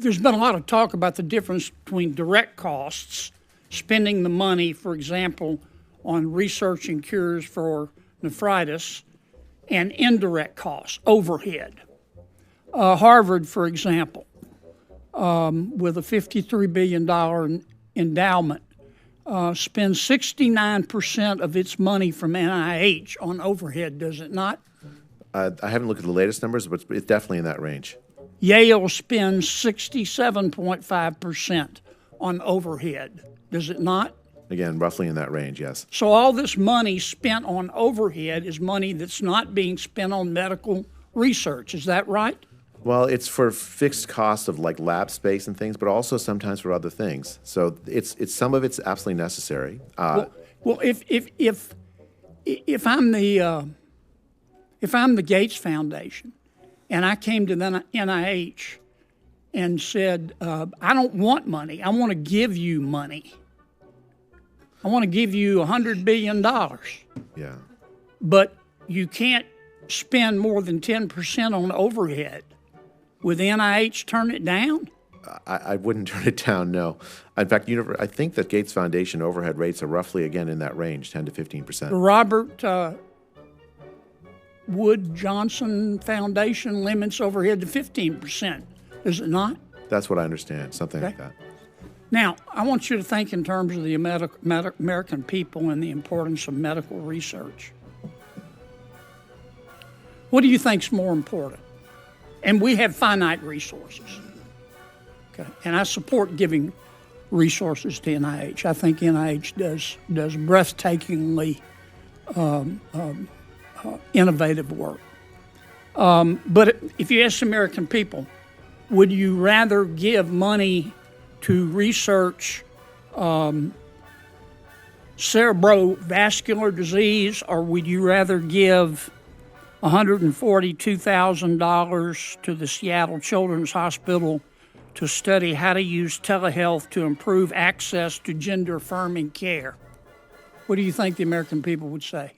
there's been a lot of talk about the difference between direct costs, spending the money, for example, on research and cures for nephritis, and indirect costs, overhead. Harvard, for example, with a $53 billion endowment, spends 69% of its money from NIH on overhead, does it not? I haven't looked at the latest numbers, but it's definitely in that range. Yale spends 67.5% on overhead, does it not? Again, roughly in that range, yes. So all this money spent on overhead is money that's not being spent on medical research, is that right? Well, it's for fixed costs of like lab space and things, but also sometimes for other things. So it's some of it's absolutely necessary. Well, if I'm the Gates Foundation, and I came to the NIH and said, I don't want money. I want to give you money. I want to give you $100 billion. Yeah. But you can't spend more than 10% on overhead. Would the NIH turn it down? I wouldn't turn it down, no. In fact, I think that Gates Foundation overhead rates are roughly, again, in that range, 10 to 15%. The Robert Wood Johnson Foundation limits overhead to 15%, is it not? That's what I understand, something like that. Now, I want you to think in terms of the American people and the importance of medical research. What do you think is more important? And we have finite resources. Okay, and I support giving resources to NIH. I think NIH does breathtakingly innovative work. But if you ask American people, would you rather give money to research cerebrovascular disease, or would you rather give $142,000 to the Seattle Children's Hospital to study how to use telehealth to improve access to gender-affirming care? What do you think the American people would say?